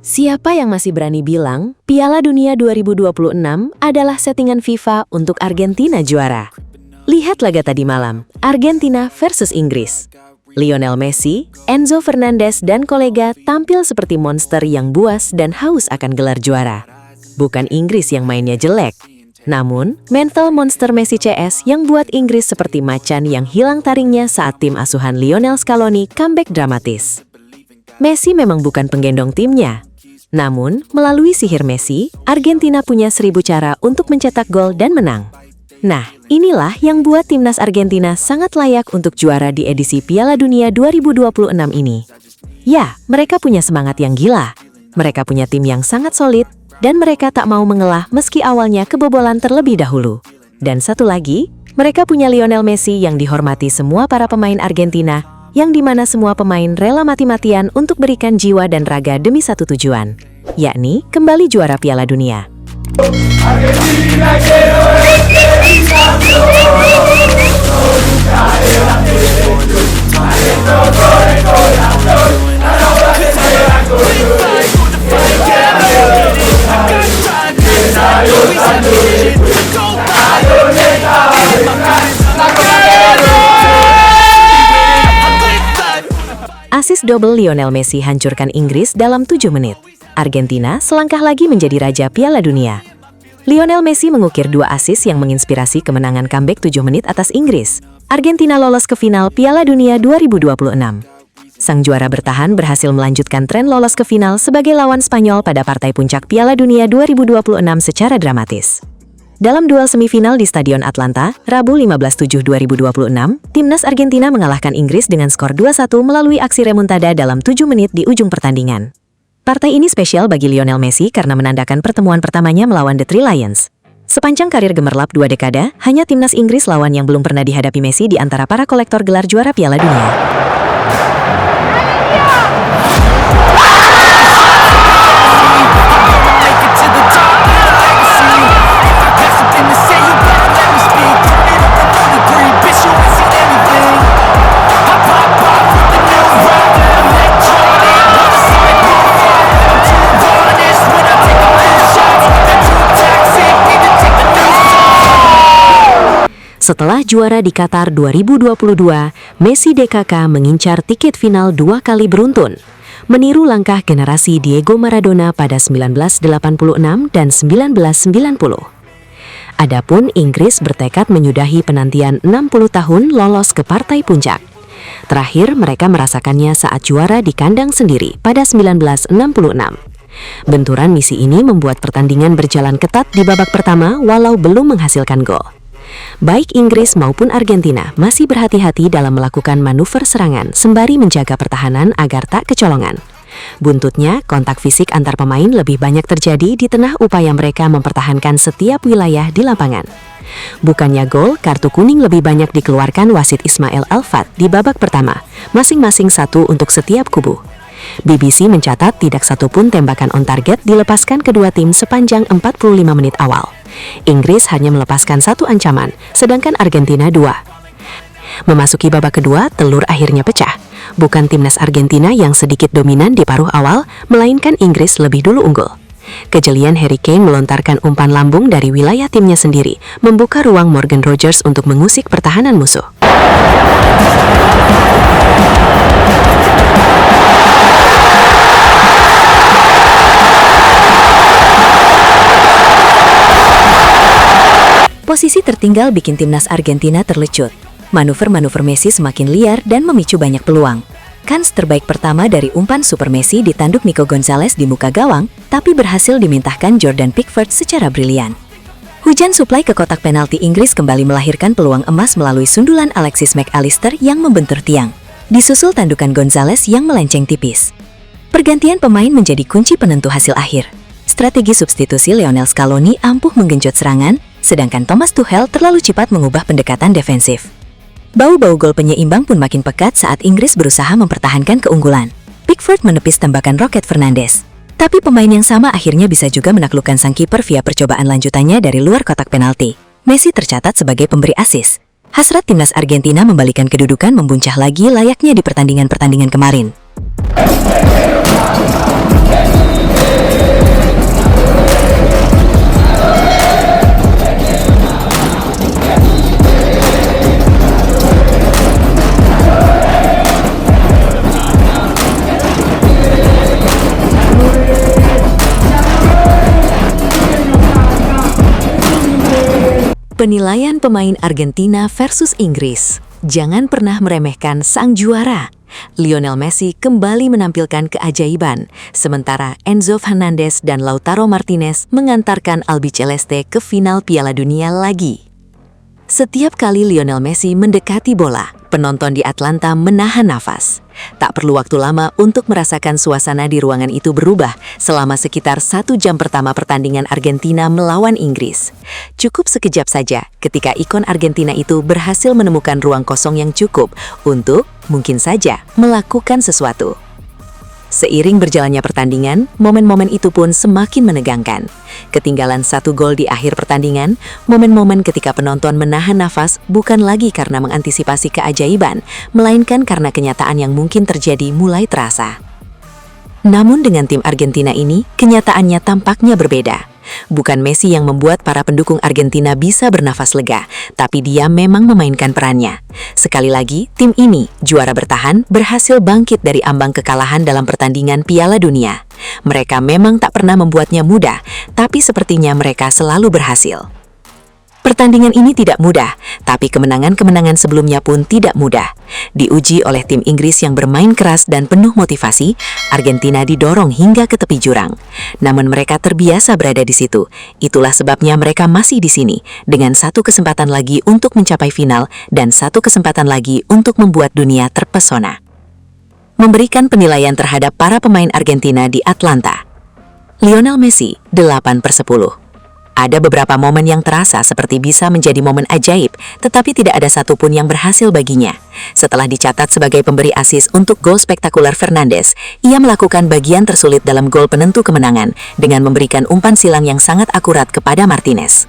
Siapa yang masih berani bilang Piala Dunia 2026 adalah settingan FIFA untuk Argentina juara? Lihat laga tadi malam, Argentina versus Inggris. Lionel Messi, Enzo Fernandez, dan kolega tampil seperti monster yang buas dan haus akan gelar juara. Bukan Inggris yang mainnya jelek, namun mental monster Messi CS yang buat Inggris seperti macan yang hilang taringnya saat tim asuhan Lionel Scaloni comeback dramatis. Messi memang bukan penggendong timnya. Namun, melalui sihir Messi, Argentina punya 1000 cara untuk mencetak gol dan menang. Nah, inilah yang buat timnas Argentina sangat layak untuk juara di edisi Piala Dunia 2026 ini. Ya, mereka punya semangat yang gila. Mereka punya tim yang sangat solid, dan mereka tak mau mengalah meski awalnya kebobolan terlebih dahulu. Dan satu lagi, mereka punya Lionel Messi yang dihormati semua para pemain Argentina, yang dimana semua pemain rela mati-matian untuk berikan jiwa dan raga demi satu tujuan, yakni kembali juara Piala Dunia. Asis double Lionel Messi hancurkan Inggris dalam 7 menit. Argentina selangkah lagi menjadi raja Piala Dunia. Lionel Messi mengukir 2 asis yang menginspirasi kemenangan comeback 7 menit atas Inggris. Argentina lolos ke final Piala Dunia 2026. Sang juara bertahan berhasil melanjutkan tren lolos ke final sebagai lawan Spanyol pada partai puncak Piala Dunia 2026 secara dramatis. Dalam duel semifinal di Stadion Atlanta, Rabu 15/7/2026, timnas Argentina mengalahkan Inggris dengan skor 2-1 melalui aksi remontada dalam 7 menit di ujung pertandingan. Partai ini spesial bagi Lionel Messi karena menandakan pertemuan pertamanya melawan The Three Lions. Sepanjang karir gemerlap 2 dekade, hanya timnas Inggris lawan yang belum pernah dihadapi Messi di antara para kolektor gelar juara Piala Dunia. Setelah juara di Qatar 2022, Messi DKK mengincar tiket final 2 kali beruntun, meniru langkah generasi Diego Maradona pada 1986 dan 1990. Adapun Inggris bertekad menyudahi penantian 60 tahun lolos ke partai puncak. Terakhir mereka merasakannya saat juara di kandang sendiri pada 1966. Benturan misi ini membuat pertandingan berjalan ketat di babak pertama walau belum menghasilkan gol. Baik Inggris maupun Argentina masih berhati-hati dalam melakukan manuver serangan sembari menjaga pertahanan agar tak kecolongan. Buntutnya, kontak fisik antar pemain lebih banyak terjadi di tengah upaya mereka mempertahankan setiap wilayah di lapangan. Bukannya gol, kartu kuning lebih banyak dikeluarkan wasit Ismail Alfat di babak pertama, masing-masing 1 untuk setiap kubu. BBC mencatat tidak satupun tembakan on target dilepaskan kedua tim sepanjang 45 menit awal. Inggris hanya melepaskan 1 ancaman, sedangkan Argentina 2. Memasuki babak kedua, telur akhirnya pecah. Bukan timnas Argentina yang sedikit dominan di paruh awal, melainkan Inggris lebih dulu unggul. Kejelian Harry Kane melontarkan umpan lambung dari wilayah timnya sendiri, membuka ruang Morgan Rogers untuk mengusik pertahanan musuh. Posisi tertinggal bikin timnas Argentina terlecut. Manuver-manuver Messi semakin liar dan memicu banyak peluang. Kans terbaik pertama dari umpan Super Messi ditanduk Nico Gonzalez di muka gawang, tapi berhasil dimintahkan Jordan Pickford secara brilian. Hujan suplai ke kotak penalti Inggris kembali melahirkan peluang emas melalui sundulan Alexis Mac Allister yang membentur tiang. Disusul tandukan Gonzalez yang melenceng tipis. Pergantian pemain menjadi kunci penentu hasil akhir. Strategi substitusi Lionel Scaloni ampuh menggenjot serangan, sedangkan Thomas Tuchel terlalu cepat mengubah pendekatan defensif. Bau-bau gol penyeimbang pun makin pekat saat Inggris berusaha mempertahankan keunggulan. Pickford menepis tembakan roket Fernandes. Tapi pemain yang sama akhirnya bisa juga menaklukkan sang kiper via percobaan lanjutannya dari luar kotak penalti. Messi tercatat sebagai pemberi asis. Hasrat timnas Argentina membalikan kedudukan membuncah lagi layaknya di pertandingan-pertandingan kemarin. Penilaian pemain Argentina versus Inggris. Jangan pernah meremehkan sang juara. Lionel Messi kembali menampilkan keajaiban, sementara Enzo Fernandez dan Lautaro Martinez mengantarkan Albiceleste ke final Piala Dunia lagi. Setiap kali Lionel Messi mendekati bola, penonton di Atlanta menahan nafas. Tak perlu waktu lama untuk merasakan suasana di ruangan itu berubah selama sekitar 1 jam pertama pertandingan Argentina melawan Inggris. Cukup sekejap saja ketika ikon Argentina itu berhasil menemukan ruang kosong yang cukup untuk, mungkin saja, melakukan sesuatu. Seiring berjalannya pertandingan, momen-momen itu pun semakin menegangkan. Ketinggalan 1 gol di akhir pertandingan, momen-momen ketika penonton menahan nafas bukan lagi karena mengantisipasi keajaiban, melainkan karena kenyataan yang mungkin terjadi mulai terasa. Namun dengan tim Argentina ini, kenyataannya tampaknya berbeda. Bukan Messi yang membuat para pendukung Argentina bisa bernafas lega, tapi dia memang memainkan perannya. Sekali lagi, tim ini, juara bertahan, berhasil bangkit dari ambang kekalahan dalam pertandingan Piala Dunia. Mereka memang tak pernah membuatnya mudah, tapi sepertinya mereka selalu berhasil. Pertandingan ini tidak mudah, tapi kemenangan-kemenangan sebelumnya pun tidak mudah. Diuji oleh tim Inggris yang bermain keras dan penuh motivasi, Argentina didorong hingga ke tepi jurang. Namun mereka terbiasa berada di situ. Itulah sebabnya mereka masih di sini, dengan 1 kesempatan lagi untuk mencapai final dan 1 kesempatan lagi untuk membuat dunia terpesona. Memberikan penilaian terhadap para pemain Argentina di Atlanta. Lionel Messi, 8/10. Ada beberapa momen yang terasa seperti bisa menjadi momen ajaib, tetapi tidak ada satupun yang berhasil baginya. Setelah dicatat sebagai pemberi asis untuk gol spektakuler Fernandes, ia melakukan bagian tersulit dalam gol penentu kemenangan dengan memberikan umpan silang yang sangat akurat kepada Martinez.